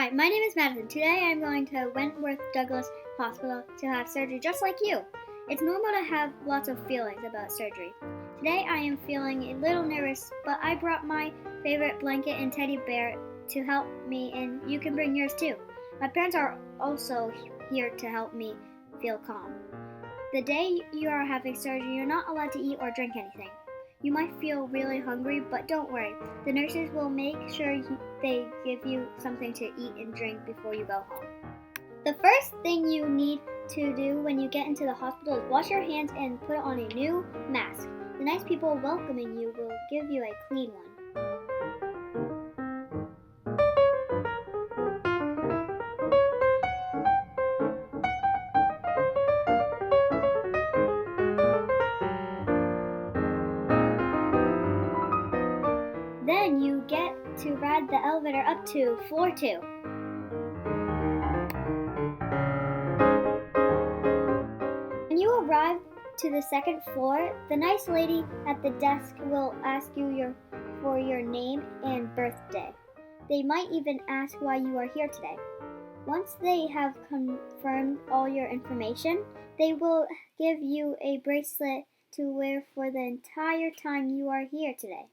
Hi, my name is Madison. Today I'm going to Wentworth-Douglass Hospital to have surgery just like you. It's normal to have lots of feelings about surgery. Today I am feeling a little nervous, but I brought my favorite blanket and teddy bear to help me, and you can bring yours too. My parents are also here to help me feel calm. The day you are having surgery, you're not allowed to eat or drink anything. You might feel really hungry, but don't worry. The nurses will make sure they give you something to eat and drink before you go home. The first thing you need to do when you get into the hospital is wash your hands and put on a new mask. The nice people welcoming you will give you a clean one. Then you get to ride the elevator up to floor 2. When you arrive to the second floor, the nice lady at the desk will ask you for your name and birthday. They might even ask why you are here today. Once they have confirmed all your information, they will give you a bracelet to wear for the entire time you are here today.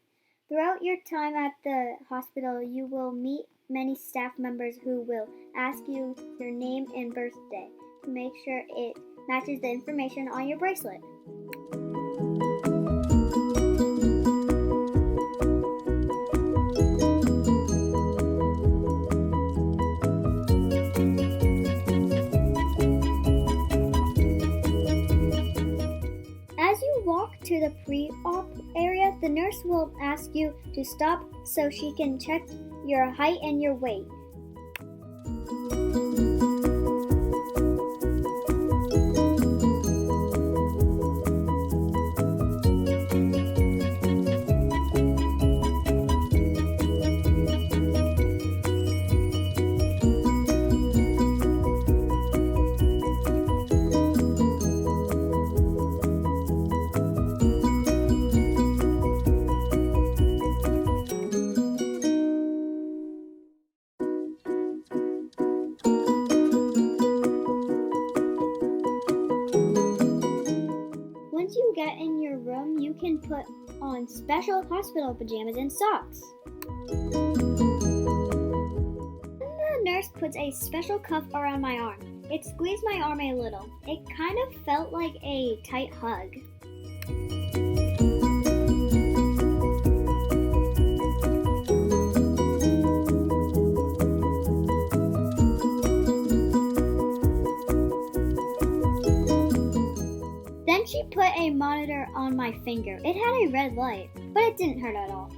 Throughout your time at the hospital, you will meet many staff members who will ask you your name and birthday to make sure it matches the information on your bracelet. As you walk to the pre-op area, the nurse will ask you to stop so she can check your height and your weight. Once you get in your room, you can put on special hospital pajamas and socks. Then the nurse puts a special cuff around my arm. It squeezed my arm a little. It kind of felt like a tight hug. Then she put a monitor on my finger. It had a red light, but it didn't hurt at all.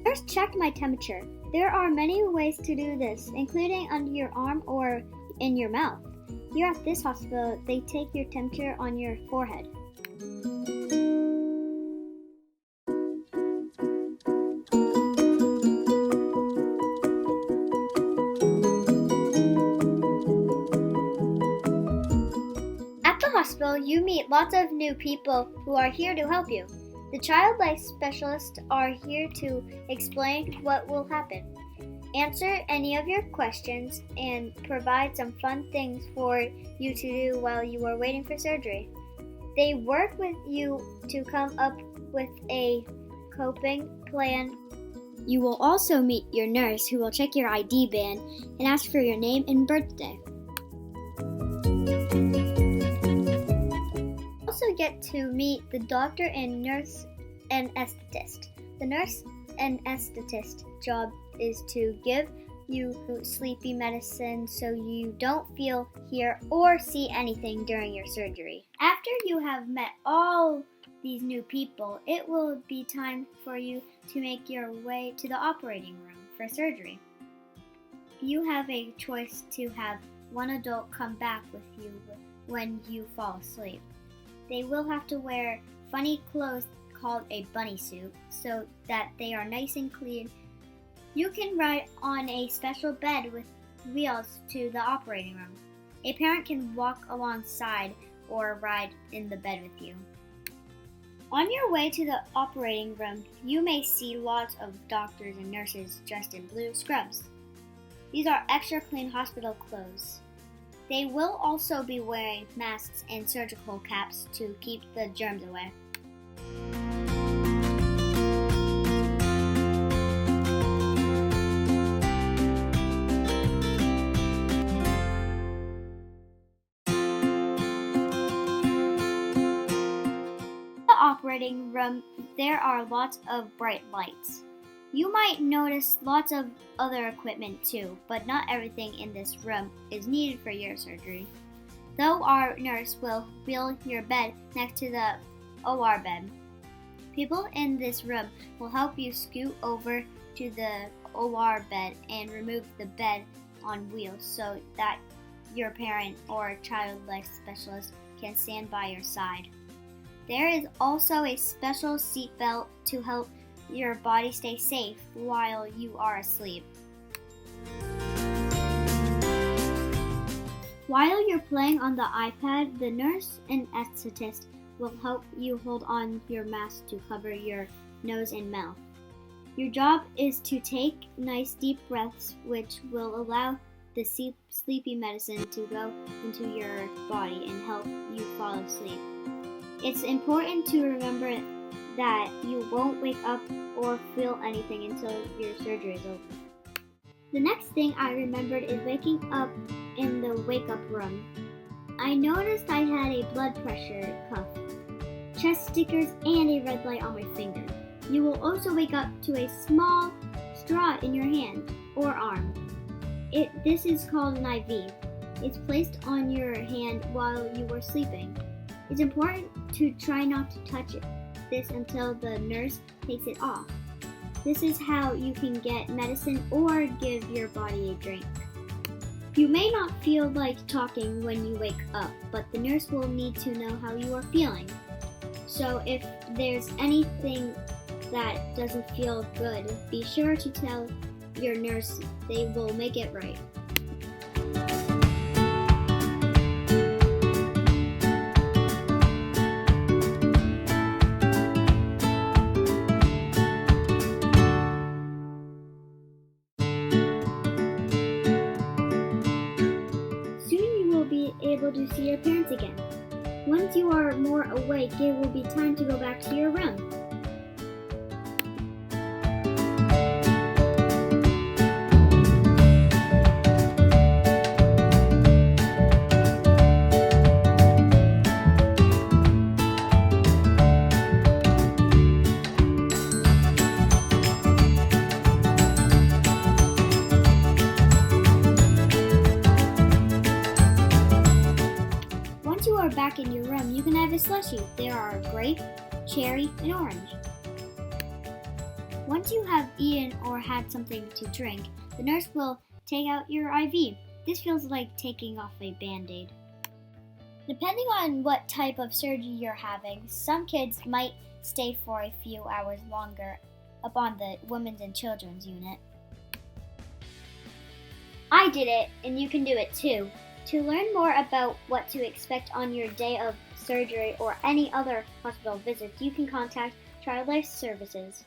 Nurse checked my temperature. There are many ways to do this, including under your arm or in your mouth. Here at this hospital, they take your temperature on your forehead. Hospital, you meet lots of new people who are here to help you. The child life specialists are here to explain what will happen, answer any of your questions, and provide some fun things for you to do while you are waiting for surgery. They work with you to come up with a coping plan. You will also meet your nurse who will check your ID band and ask for your name and birthday. Also get to meet the doctor and nurse and anesthetist. The nurse and anesthetist job is to give you sleepy medicine so you don't feel, hear, or see anything during your surgery. After you have met all these new people, it will be time for you to make your way to the operating room for surgery. You have a choice to have one adult come back with you when you fall asleep. They will have to wear funny clothes called a bunny suit so that they are nice and clean. You can ride on a special bed with wheels to the operating room. A parent can walk alongside or ride in the bed with you. On your way to the operating room, you may see lots of doctors and nurses dressed in blue scrubs. These are extra clean hospital clothes. They will also be wearing masks and surgical caps to keep the germs away. Operating room, there are lots of bright lights. You might notice lots of other equipment too, but not everything in this room is needed for your surgery. Though our nurse will wheel your bed next to the OR bed. People in this room will help you scoot over to the OR bed and remove the bed on wheels so that your parent or child life specialist can stand by your side. There is also a special seat belt to help your body stay safe while you are asleep. While you're playing on the iPad, the nurse and anesthetist will help you hold on your mask to cover your nose and mouth. Your job is to take nice deep breaths, which will allow the sleepy medicine to go into your body and help you fall asleep. It's important to remember that you won't wake up or feel anything until your surgery is over. The next thing I remembered is waking up in the wake-up room. I noticed I had a blood pressure cuff, chest stickers, and a red light on my finger. You will also wake up to a small straw in your hand or arm. This is called an IV. It's placed on your hand while you are sleeping. It's important to try not to touch this until the nurse takes it off. This is how you can get medicine or give your body a drink. You may not feel like talking when you wake up, but the nurse will need to know how you are feeling. So if there's anything that doesn't feel good, be sure to tell your nurse. They will make it right. Able to see your parents again. Once you are more awake, it will be time to go back to your room. Back in your room, you can have a slushie. There are grape, cherry, and orange. Once you have eaten or had something to drink, the nurse will take out your IV. This feels like taking off a Band-Aid. Depending on what type of surgery you're having, some kids might stay for a few hours longer up on the Women's and Children's unit. I did it, and you can do it too. To learn more about what to expect on your day of surgery or any other hospital visits, you can contact Child Life Services.